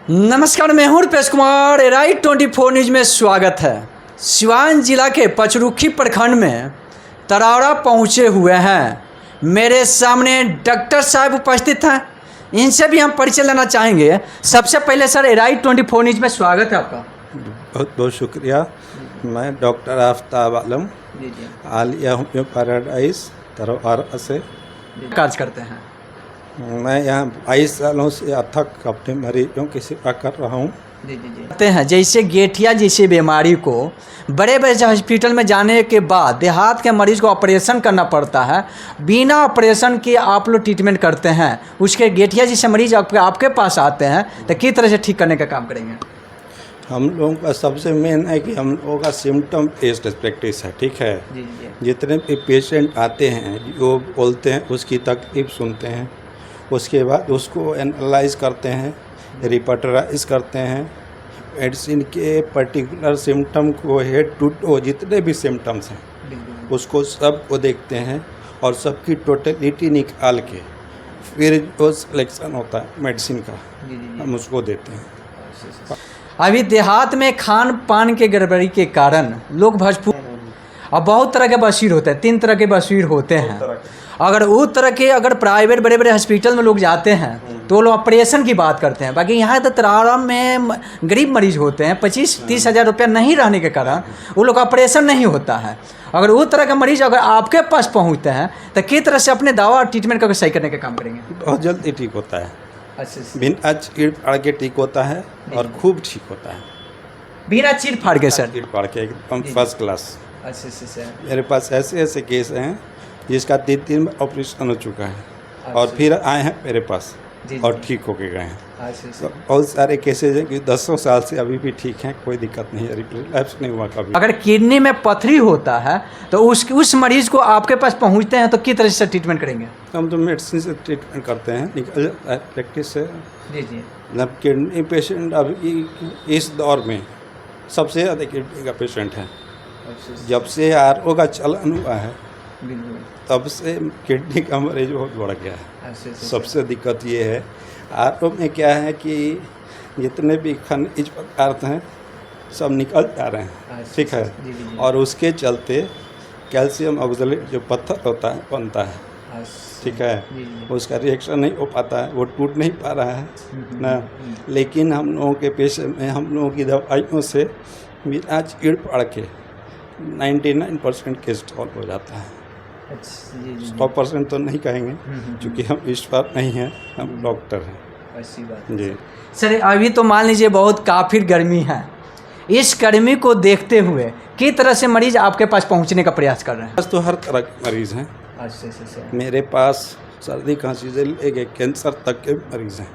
नमस्कार, मैं हूं रुपेश कुमार। राइट 24 न्यूज़ में स्वागत है। सिवान जिला के पचरुखी प्रखंड में तरावड़ा पहुंचे हुए हैं। मेरे सामने डॉक्टर साहब उपस्थित हैं, इनसे भी हम परिचय लेना चाहेंगे। सबसे पहले सर, राइट 24 न्यूज़ में स्वागत है आपका। बहुत बहुत शुक्रिया। मैं डॉक्टर आफ्ताब आलम आलिया होम्यो पैराडाइज तरावड़ा से कार्य करते हैं। मैं यहाँ 22 सालों से अथक अपने मरीजों की सेवा कर रहा हूँ। कहते हैं जैसे गेठिया जैसी बीमारी को बड़े बड़े हॉस्पिटल में जाने के बाद देहात के मरीज को ऑपरेशन करना पड़ता है, बिना ऑपरेशन के आप लोग ट्रीटमेंट करते हैं। उसके गेठिया जैसे मरीज आपके पास आते हैं तो किस तरह से ठीक करने का काम करेंगे? हम लोगों का सबसे मेन है कि हम लोगों का सिम्टम बेस्ड प्रैक्टिस है। ठीक है, जितने भी पेशेंट आते हैं जो बोलते हैं उसकी तकलीफ सुनते हैं, उसके बाद उसको एनालाइज करते हैं, रिपर्टराइज करते हैं, मेडिसिन के पर्टिकुलर सिम्टम को हेड टू टो जितने भी सिम्टम्स हैं उसको सब को देखते हैं और सबकी टोटलिटी निकाल के फिर जो सिलेक्शन होता है मेडिसिन का हम उसको देते हैं। अभी देहात में खान पान के गड़बड़ी के कारण लोग भजपूर और बहुत तरह के बशीर होते हैं। 3 तरह के बशीर होते हैं। अगर प्राइवेट बड़े बड़े हॉस्पिटल में लोग जाते हैं तो लोग ऑपरेशन की बात करते हैं। बाकी यहाँ तो तरावड़ा में गरीब मरीज होते हैं, 25-30 हज़ार रुपया नहीं रहने के कारण वो लोग ऑपरेशन नहीं होता है। अगर उस तरह के मरीज अगर आपके पास पहुँचते हैं तो किस तरह से अपने दवा और ट्रीटमेंट का सही करने का काम करेंगे? बहुत जल्दी ठीक होता है। अच्छा, बिना चीड़ फाड़ के ठीक होता है और खूब ठीक होता है। बिना चीड़ फाड़ के सर? चीड़ फाड़ के एकदम फर्स्ट क्लास। अच्छा। मेरे पास ऐसे केस हैं जिसका 3 ऑपरेशन हो चुका है और फिर आए हैं मेरे पास और ठीक होके गए हैं। तो बहुत सारे केसेज हैं कि 10 साल से अभी भी ठीक हैं, कोई दिक्कत नहीं है, रिलैप्स नहीं हुआ कभी। अगर किडनी में पथरी होता है तो उस मरीज को आपके पास पहुंचते हैं तो किस तरह से ट्रीटमेंट करेंगे? हम तो मेडिसिन से ट्रीटमेंट करते हैं, निकल प्रैक्टिस से। मतलब किडनी पेशेंट अभी इस दौर में सबसे ज़्यादा किडनी का पेशेंट है। जब से RO का चलन हुआ है तब से किडनी का मरीज बहुत बढ़ गया है। सबसे दिक्कत ये है RO में क्या है कि जितने भी खनिज पदार्थ हैं सब निकल जा रहे हैं। ठीक है, और उसके चलते कैल्शियम ऑक्सलेट जो पत्थर होता है बनता है। ठीक है, उसका रिएक्शन नहीं हो पाता है, वो टूट नहीं पा रहा है ना। लेकिन हम लोगों के पेशे में हम लोगों की दवाइयों से बिना चीड़ फाड़ के 99% केस सॉल्व हो जाता है। 100% तो नहीं कहेंगे क्योंकि हम ईश्वर नहीं हैं, हम डॉक्टर हैं। ऐसी बात जी सर, अभी तो मान लीजिए बहुत काफ़ी गर्मी है। इस गर्मी को देखते हुए किस तरह से मरीज आपके पास पहुंचने का प्रयास कर रहे हैं? बस तो हर तरह के मरीज हैं। मेरे पास सर्दी खांसी से लेके कैंसर तक के मरीज हैं।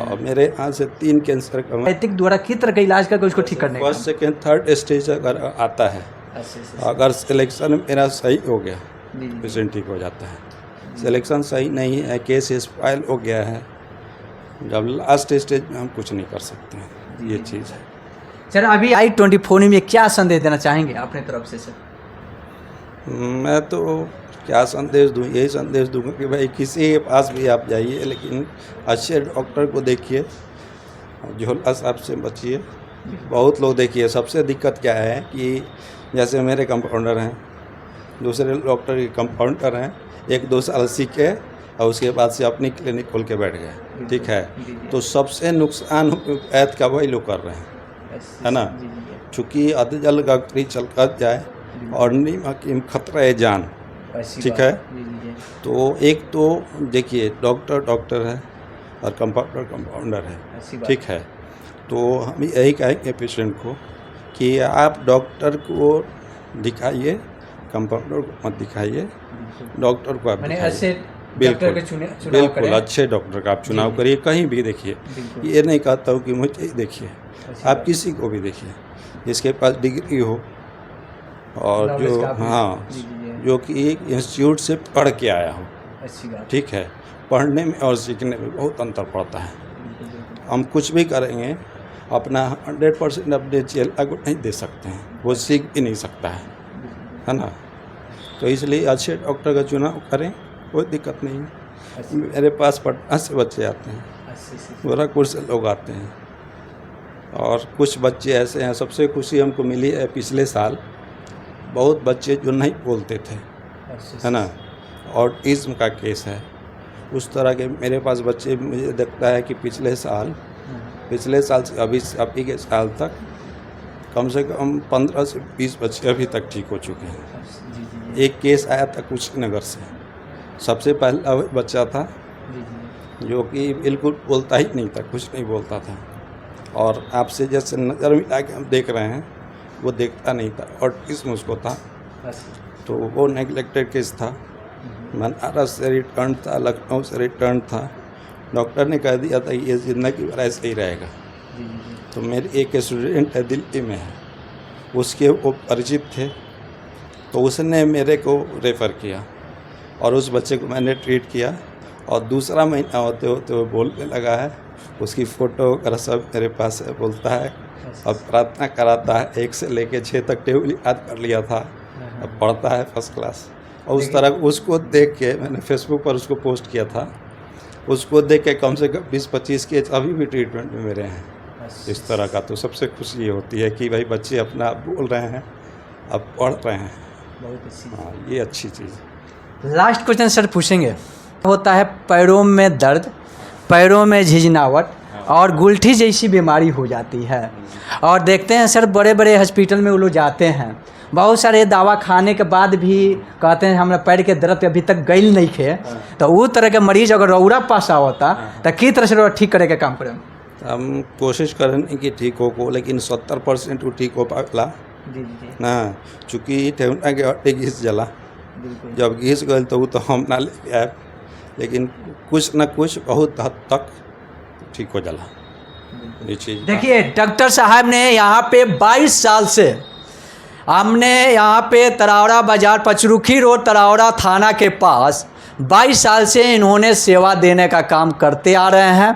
और मेरे यहाँ से 3 कैंसर का द्वारा किस तरह का इलाज करके उसको ठीक करने का? फर्स्ट सेकेंड थर्ड स्टेज अगर आता है, अगर सिलेक्शन मेरा सही हो गया पेशेंट ठीक हो जाता है। सिलेक्शन सही नहीं है, केस स्पाइल हो गया है, जब लास्ट स्टेज में हम कुछ नहीं कर सकते हैं। ये चीज़ है सर। अभी राइट 24 में क्या संदेश देना चाहेंगे अपने तरफ से सर? मैं तो क्या संदेश दूँ, यही संदेश दूँगा कि भाई किसी के पास भी आप जाइए लेकिन अच्छे डॉक्टर को देखिए, झोला साहब से बचिए। बहुत लोग देखिए, सबसे दिक्कत क्या है कि जैसे मेरे कंपाउंडर हैं, दूसरे डॉक्टर के कंपाउंडर हैं, 1-2 साल सीखे और उसके बाद से अपनी क्लिनिक खोल के बैठ गए। ठीक है, तो सबसे नुकसान ऐत का वही लोग कर रहे हैं, है ना। चूँकि अधजल गगरी चल कर जाए और नीम खतरा है जान। ठीक है, तो एक तो देखिए डॉक्टर है और कंपाउंडर है। ठीक है, तो हम यही कहेंगे पेशेंट को कि आप डॉक्टर को दिखाइए, कंपाउंडर को मत दिखाइए, डॉक्टर को आप दिखाइए। बिल्कुल अच्छे डॉक्टर का आप चुनाव करिए, कहीं भी देखिए। ये नहीं कहता हूँ कि मुझे ही देखिए, आप किसी को भी देखिए जिसके पास डिग्री हो और जो कि एक इंस्टीट्यूट से पढ़ के आया हो। ठीक है, पढ़ने में और सीखने में बहुत अंतर पड़ता है। हम कुछ भी करेंगे अपना 100% अपने चेला को नहीं दे सकते हैं, वो सीख भी नहीं सकता है ना। तो इसलिए अच्छे डॉक्टर का चुनाव करें, कोई दिक्कत नहीं है। मेरे पास पटना से बच्चे आते हैं, गोरखपुर से लोग आते हैं। और कुछ बच्चे ऐसे हैं, सबसे खुशी हमको मिली है पिछले साल बहुत बच्चे जो नहीं बोलते थे, है ना, ऑटिज्म का केस है, उस तरह के मेरे पास बच्चे, मुझे लगता है कि पिछले साल से अभी के साल तक कम से कम 15 से 20 बच्चे अभी तक ठीक हो चुके हैं। एक केस आया था कुशीनगर से, सबसे पहला बच्चा था जो कि बिल्कुल बोलता ही नहीं था, कुछ नहीं बोलता था, और आपसे जैसे नज़र मिला के हम देख रहे हैं वो देखता नहीं था, ऑटिज्म उसको था। तो वो नेगलेक्टेड केस था, बनारस से रिटर्न था, लखनऊ से रिटर्न था, डॉक्टर ने कह दिया था कि ये ज़िंदगी भर ऐसे ही रहेगा। तो मेरे एक स्टूडेंट है दिल्ली में है, उसके वो परिचित थे, तो उसने मेरे को रेफ़र किया और उस बच्चे को मैंने ट्रीट किया, और दूसरा महीना होते होते वो बोलने लगा है, उसकी फ़ोटो वगैरह सब मेरे पास है, बोलता है, अब प्रार्थना कराता है, 1 से लेके 6 तक टेबल याद कर लिया था, अब पढ़ता है फर्स्ट क्लास। और उस तरह उसको देख के मैंने फेसबुक पर उसको पोस्ट किया था, उसको देख के कम से कम 20-25 केस अभी भी ट्रीटमेंट में मेरे हैं इस तरह का। तो सबसे खुशी ये होती है कि भाई बच्चे अपना आप बोल रहे हैं, अब पढ़ रहे हैं, हाँ, ये अच्छी चीज़। लास्ट क्वेश्चन सर पूछेंगे, होता है पैरों में दर्द, पैरों में झिझनावट और गुलठी जैसी बीमारी हो जाती है, और देखते हैं सर बड़े बड़े हॉस्पिटल में वो लोग जाते हैं, बहुत सारे दवा खाने के बाद भी कहते हैं हमारे पैर के दर्द अभी तक गइल नहीं खे। तो वो तरह के मरीज अगर रौरा पास आवता तो किस तरह से ठीक करे के काम करें? हम कोशिश करें कि ठीक हो, लेकिन 70% वो ठीक हो पाला ना, चूँकि ठेहुना के हड्डी घिस जला, जब घिस गए तो वो तो हम ना लेके आए, लेकिन कुछ न कुछ बहुत हद तक ठीक हो जाला ये चीज़। देखिए डॉक्टर साहब ने यहाँ पे 22 साल से, हमने यहाँ पे तरावड़ा बाज़ार पचरुखी रोड तरावड़ा थाना के पास 22 साल से इन्होंने सेवा देने का काम करते आ रहे हैं।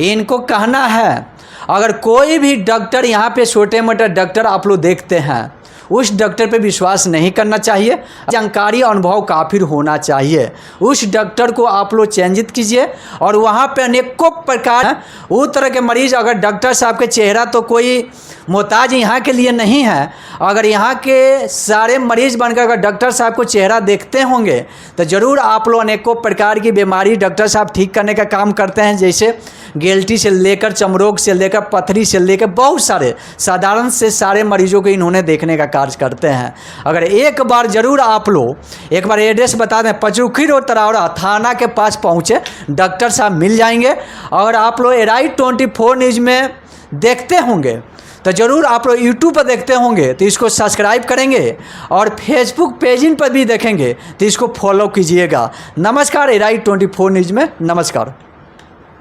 इनको कहना है अगर कोई भी डॉक्टर यहाँ पे छोटे मोटे डॉक्टर आप लोग देखते हैं, उस डॉक्टर पे विश्वास नहीं करना चाहिए, जानकारी अनुभव काफ़ी होना चाहिए। उस डॉक्टर को आप लोग चयनित कीजिए, और वहाँ पे अनेकों प्रकार हैं वो तरह के मरीज। अगर डॉक्टर साहब के चेहरा तो कोई मोहताज यहाँ के लिए नहीं है, अगर यहाँ के सारे मरीज बनकर अगर डॉक्टर साहब को चेहरा देखते होंगे तो ज़रूर आप लोग अनेकों प्रकार की बीमारी डॉक्टर साहब ठीक करने का काम करते हैं, जैसे गिल्टी से लेकर चमरोग से लेकर पथरी से लेकर बहुत सारे साधारण से सारे मरीजों को इन्होंने देखने का कार्य करते हैं। अगर एक बार ज़रूर आप लोग एक बार एड्रेस बता दें, पचरुखी रोड तरावड़ा थाना के पास पहुँचे, डॉक्टर साहब मिल जाएंगे। अगर आप लोग एराइट 24 न्यूज़ में देखते होंगे तो ज़रूर आप लोग यूट्यूब पर देखते होंगे तो इसको सब्सक्राइब करेंगे, और फेसबुक पेजिंग पर भी देखेंगे तो इसको फॉलो कीजिएगा। नमस्कार, एराइट 24 न्यूज़ में नमस्कार।